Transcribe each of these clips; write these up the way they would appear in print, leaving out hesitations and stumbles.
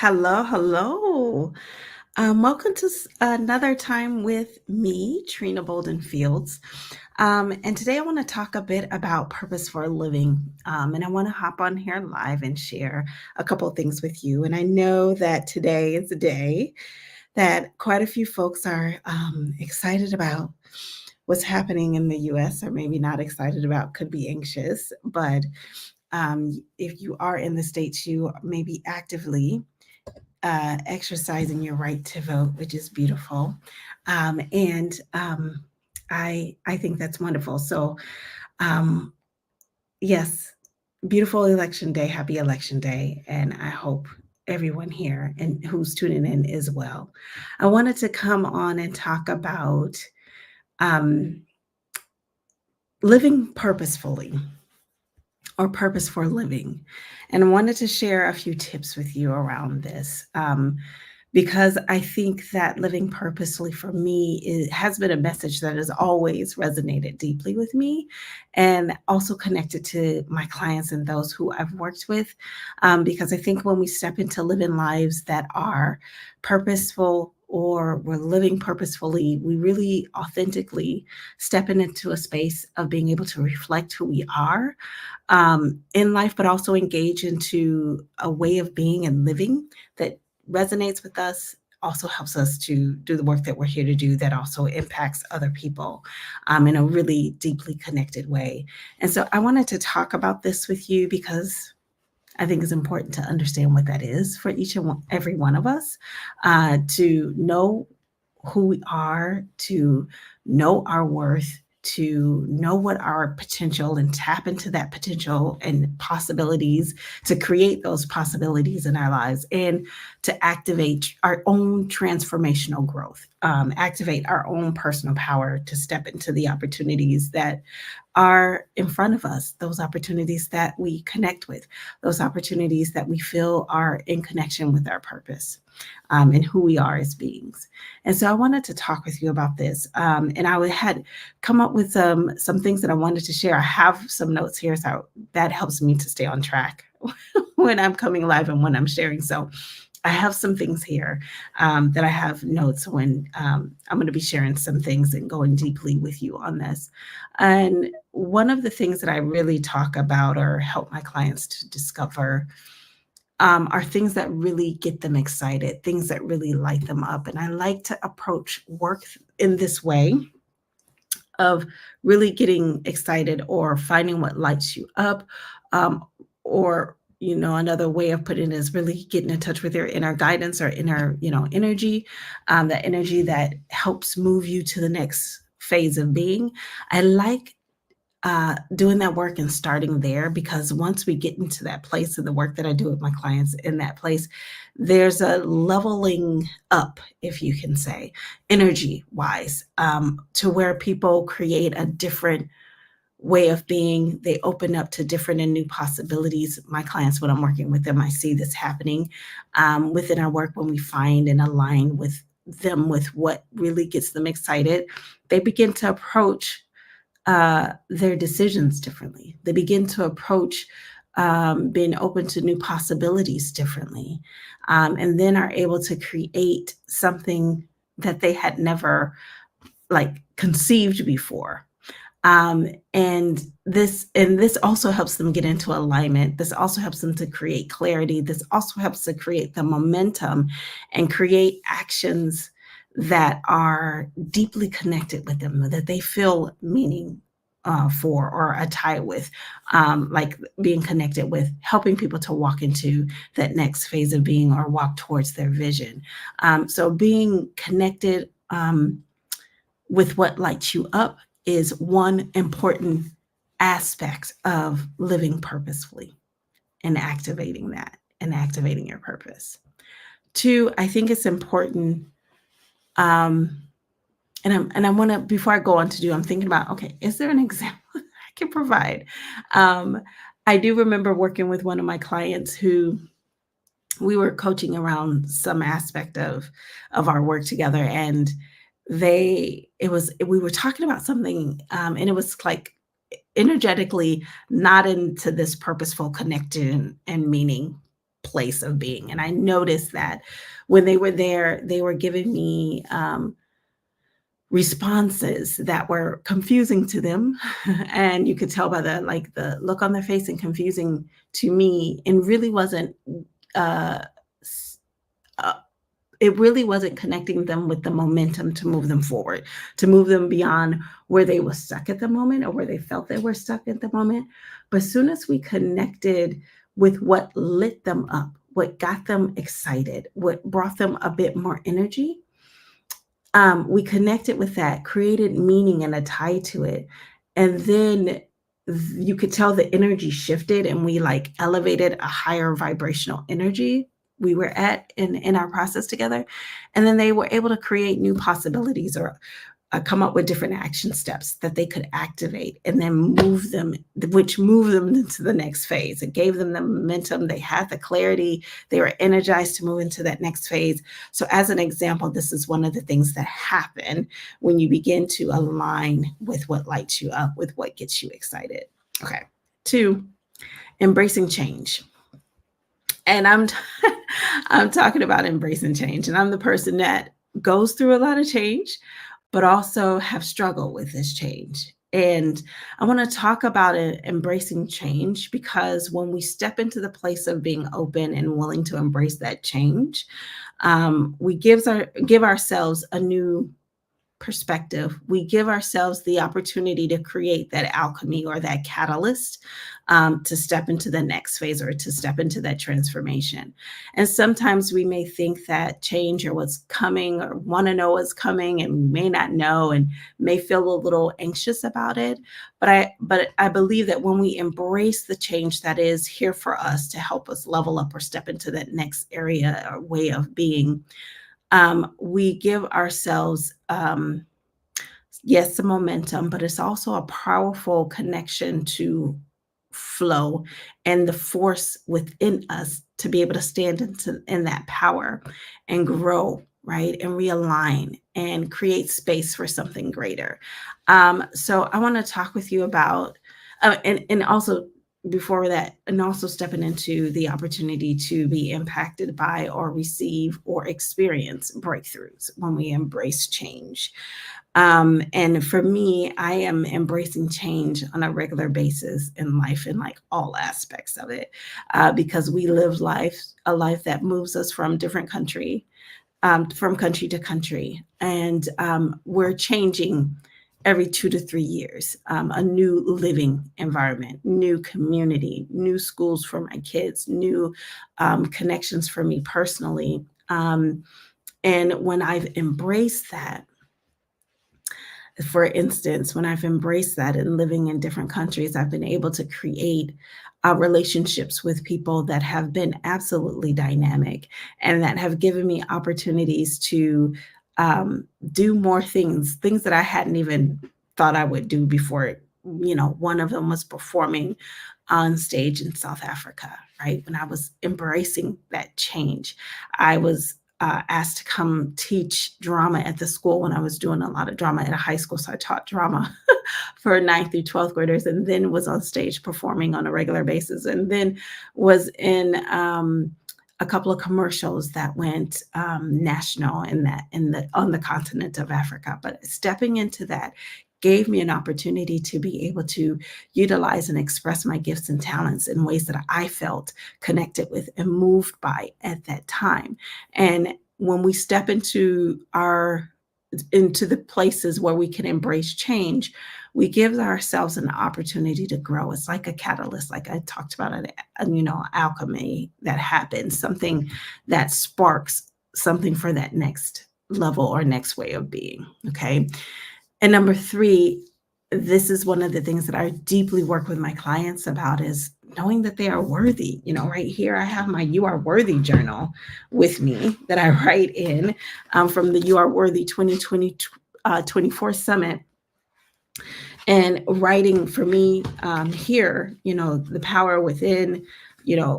Hello, hello. Welcome to another time with me, Trina Bolden Fields. And today I want to talk a bit about purpose for a living. And I want to hop on here live and share a couple of things with you. And I know that today is a day that quite a few folks are excited about what's happening in the US, or maybe not excited about, could be anxious. But if you are in the States, you may be actively exercising your right to vote, which is beautiful. And I think that's wonderful. So um, yes, beautiful election day, happy election day, and I hope everyone here and who's tuning in as well. I wanted to come on and talk about um, living purposefully or purpose for living. And I wanted to share a few tips with you around this. Because I think that living purposefully for me has been a message that has always resonated deeply with me and also connected to my clients and those who I've worked with. Because I think when we step into living lives that are purposeful or we're living purposefully, we really authentically stepping into a space of being able to reflect who we are in life, but also engage into a way of being and living that resonates with us, also helps us to do the work that we're here to do that also impacts other people in a really deeply connected way. And so I wanted to talk about this with you because I think it's important to understand what that is for each and every one of us, to know who we are, to know our worth, to know what our potential and tap into that potential and possibilities, to create those possibilities in our lives, and to activate our own transformational growth, activate our own personal power to step into the opportunities that are in front of us, those opportunities that we connect with, those opportunities that we feel are in connection with our purpose and who we are as beings. And so I wanted to talk with you about this. And had come up with some things that I wanted to share. I have some notes here, so that helps me to stay on track when I'm coming live and when I'm sharing. So I have some things here that I have notes when I'm going to be sharing some things and going deeply with you on this. And one of the things that I really talk about or help my clients to discover are things that really get them excited, things that really light them up. And I like to approach work in this way of really getting excited or finding what lights you up, or another way of putting it is really getting in touch with your inner guidance or inner energy, that energy that helps move you to the next phase of being. I like doing that work and starting there, because once we get into that place of the work that I do with my clients in that place, there's a leveling up, if you can say, energy wise, to where people create a different way of being. They open up to different and new possibilities. My clients, when I'm working with them, I see this happening within our work. When we find and align with them with what really gets them excited, they begin to approach their decisions differently. They begin to approach being open to new possibilities differently, and then are able to create something that they had never conceived before. And this also helps them get into alignment. This also helps them to create clarity. This also helps to create the momentum and create actions that are deeply connected with them, that they feel meaning for or a tie with, like being connected with, helping people to walk into that next phase of being or walk towards their vision. So being connected with what lights you up is one important aspect of living purposefully and activating that and activating your purpose. Two, I think it's important. Um, and I want to, before I go on to do, I'm thinking about, okay, is there an example I can provide? Um, I do remember working with one of my clients who we were coaching around some aspect of our work together, and we were talking about something, and it was like energetically not into this purposeful connection and meaning place of being. And I noticed that when they were there, they were giving me responses that were confusing to them. And you could tell by the like the look on their face and confusing to me, and really wasn't uh, s- uh, it really wasn't connecting them with the momentum to move them forward, to move them beyond where they were stuck at the moment or where they felt they were stuck at the moment. But as soon as we connected with what lit them up, what got them excited, what brought them a bit more energy, we connected with that, created meaning and a tie to it. And then you could tell the energy shifted and we like elevated a higher vibrational energy we were at in our process together. And then they were able to create new possibilities or come up with different action steps that they could activate and then move them, which moved them into the next phase. It gave them the momentum. They had the clarity. They were energized to move into that next phase. So, as an example, this is one of the things that happen when you begin to align with what lights you up, with what gets you excited. Okay. Two, embracing change. And I'm talking about embracing change. And I'm the person that goes through a lot of change, but also have struggled with this change. And I want to talk about it, embracing change, because when we step into the place of being open and willing to embrace that change, we give ourselves a new perspective. We give ourselves the opportunity to create that alchemy or that catalyst to step into the next phase or to step into that transformation. And sometimes we may think that change or what's coming or want to know what's coming, and we may not know and may feel a little anxious about it. But I believe that when we embrace the change that is here for us to help us level up or step into that next area or way of being, we give ourselves, yes, some momentum, but it's also a powerful connection to flow and the force within us to be able to stand in that power and grow, right? And realign and create space for something greater. So I want to talk with you about, and also before that, and also stepping into the opportunity to be impacted by or receive or experience breakthroughs when we embrace change. And for me, I am embracing change on a regular basis in life, in like all aspects of it, because we live a life that moves us from country to country, and we're changing every 2 to 3 years. A new living environment, new community, new schools for my kids, new connections for me personally. And when I've embraced that, for instance, when I've embraced that and living in different countries, I've been able to create relationships with people that have been absolutely dynamic and that have given me opportunities to do more things that I hadn't even thought I would do before. One of them was performing on stage in South Africa, right? When I was embracing that change, I was asked to come teach drama at the school when I was doing a lot of drama at a high school. So I taught drama for 9th through 12th graders, and then was on stage performing on a regular basis, and then was in a couple of commercials that went national on the continent of Africa. But stepping into that gave me an opportunity to be able to utilize and express my gifts and talents in ways that I felt connected with and moved by at that time. And when we step into the places where we can embrace change, we give ourselves an opportunity to grow. It's like a catalyst, like I talked about, alchemy that happens, something that sparks something for that next level or next way of being. Okay. And number three, this is one of the things that I deeply work with my clients about, is knowing that they are worthy. Right here, I have my You Are Worthy journal with me that I write in from the You Are Worthy 2020 24 Summit. And writing for me here, the power within,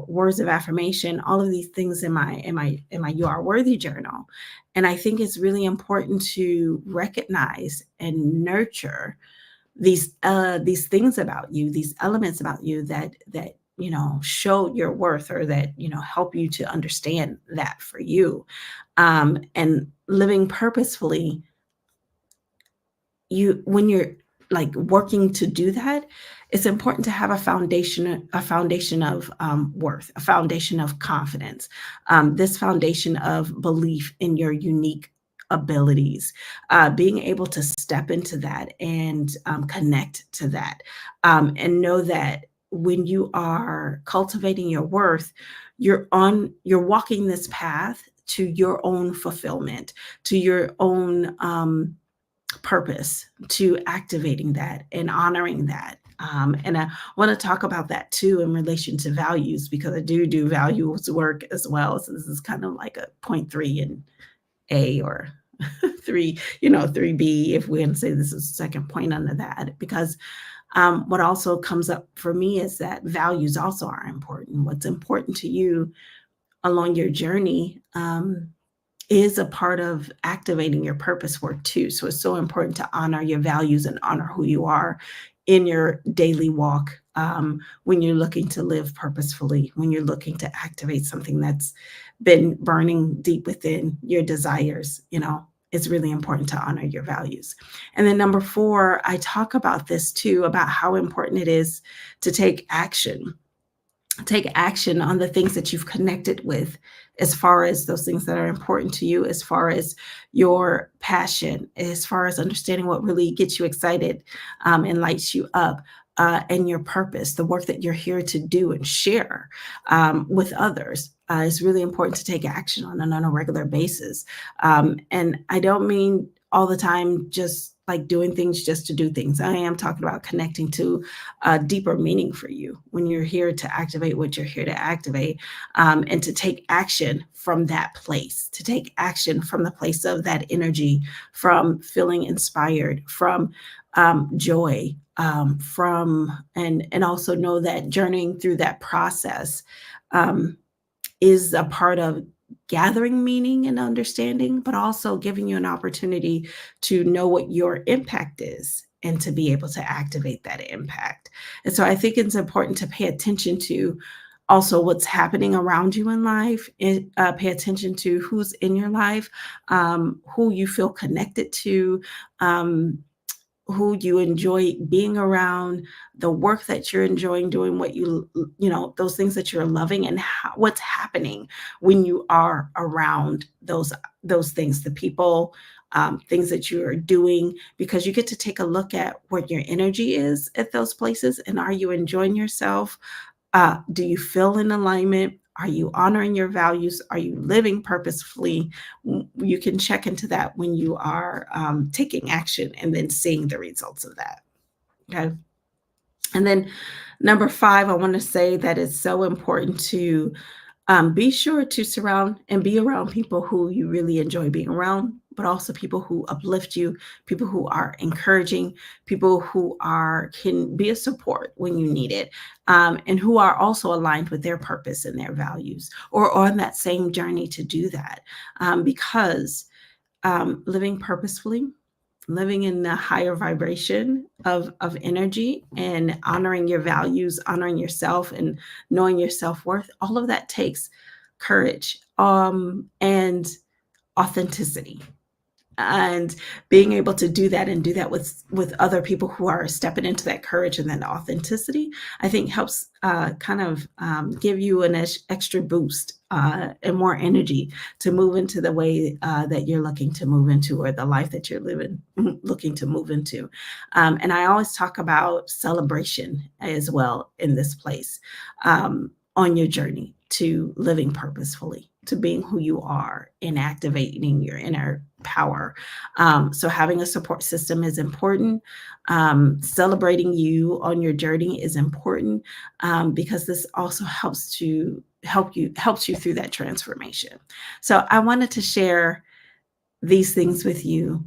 words of affirmation, all of these things in my You Are Worthy journal. And I think it's really important to recognize and nurture these things about you, these elements about you that show your worth, or that help you to understand that for you. And living purposefully, when you're like working to do that, it's important to have a foundation of worth, a foundation of confidence, this foundation of belief in your unique abilities, being able to step into that and connect to that, and know that when you are cultivating your worth, you're walking this path to your own fulfillment, to your own purpose, to activating that and honoring that. And I want to talk about that too in relation to values, because I do values work as well. So this is kind of like a point three in A, or three, 3B, if we can say this is the second point under that. Because what also comes up for me is that values also are important. What's important to you along your journey is a part of activating your purpose work too. So it's so important to honor your values and honor who you are in your daily walk, when you're looking to live purposefully, when you're looking to activate something that's been burning deep within your desires. It's really important to honor your values. And then number four, I talk about this too, about how important it is to take action on the things that you've connected with, as far as those things that are important to you, as far as your passion, as far as understanding what really gets you excited, and lights you up, and your purpose, the work that you're here to do and share with others. It's really important to take action on a regular basis. And I don't mean all the time just like doing things just to do things. I am talking about connecting to a deeper meaning for you when you're here to activate what you're here to activate, and to take action from that place, to take action from the place of that energy, from feeling inspired, from joy, and also know that journeying through that process um, is a part of gathering meaning and understanding, but also giving you an opportunity to know what your impact is and to be able to activate that impact. And so I think it's important to pay attention to also what's happening around you in life, and pay attention to who's in your life, who you feel connected to, um, who you enjoy being around, the work that you're enjoying doing, those things that you're loving, and what's happening when you are around those things, the people, things that you are doing, because you get to take a look at what your energy is at those places, and are you enjoying yourself? Do you feel in alignment? Are you honoring your values? Are you living purposefully? You can check into that when you are taking action and then seeing the results of that. Okay. And then number five, I want to say that it's so important to be sure to surround and be around people who you really enjoy being around, but also people who uplift you, people who are encouraging, people who can be a support when you need it, and who are also aligned with their purpose and their values, or on that same journey to do that. Because living purposefully, living in the higher vibration of energy, and honoring your values, honoring yourself, and knowing your self-worth, all of that takes courage, and authenticity, and being able to do that, and do that with other people who are stepping into that courage and that authenticity, I think helps kind of give you an extra boost, and more energy to move into the way that you're looking to move into, or the life that you're looking to move into. And I always talk about celebration as well in this place, on your journey to living purposefully, to being who you are, and activating your inner power. So having a support system is important. Celebrating you on your journey is important, because this also helps you through that transformation. So I wanted to share these things with you,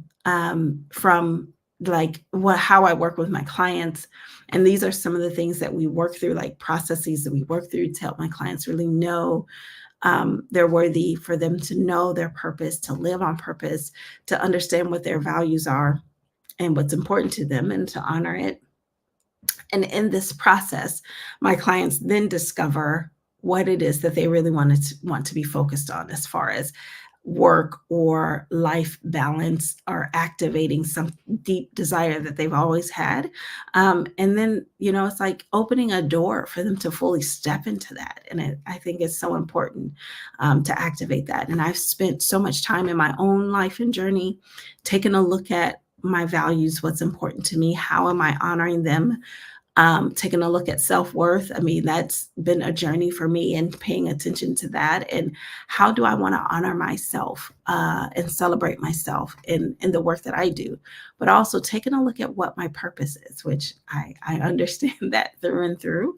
from like how I work with my clients. And these are some of the things that we work through, like processes that we work through to help my clients really know they're worthy, for them to know their purpose, to live on purpose, to understand what their values are and what's important to them, and to honor it, And in this process, my clients then discover what it is that they really want to be focused on as far as work or life balance or activating some deep desire that they've always had. And then, it's like opening a door for them to fully step into that. And I think it's so important to activate that. And I've spent so much time in my own life and journey taking a look at my values, what's important to me, how am I honoring them, taking a look at self-worth. I mean, that's been a journey for me and paying attention to that. And how do I want to honor myself and celebrate myself in the work that I do? But also taking a look at what my purpose is, which I understand that through and through.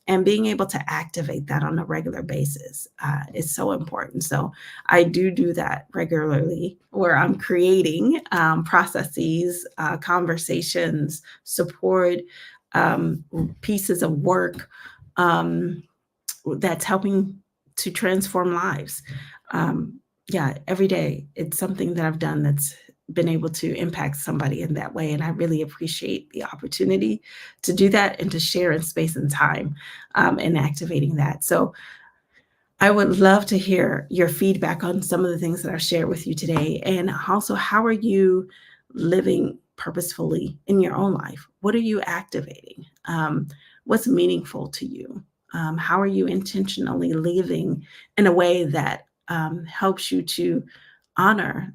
And being able to activate that on a regular basis is so important. So I do that regularly where I'm creating processes, conversations, support, pieces of work that's helping to transform lives. Yeah, every day it's something that I've done that's been able to impact somebody in that way. And I really appreciate the opportunity to do that and to share in space and time and activating that. So I would love to hear your feedback on some of the things that I've shared with you today. And also, how are you living purposefully in your own life? What are you activating? What's meaningful to you? How are you intentionally living in a way that helps you to honor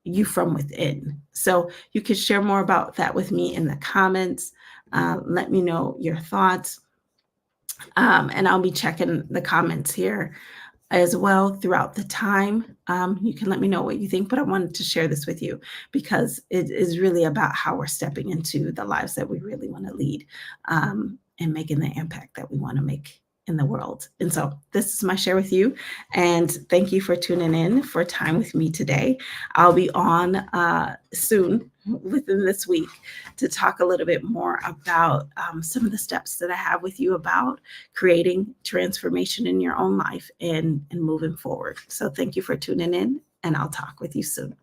you from within? So you can share more about that with me in the comments. Let me know your thoughts. And I'll be checking the comments here as well throughout the time. You can let me know what you think, but I wanted to share this with you because it is really about how we're stepping into the lives that we really want to lead and making the impact that we want to make in the world. And so this is my share with you. And thank you for tuning in for time with me today. I'll be on soon within this week to talk a little bit more about some of the steps that I have with you about creating transformation in your own life and moving forward. So thank you for tuning in, and I'll talk with you soon.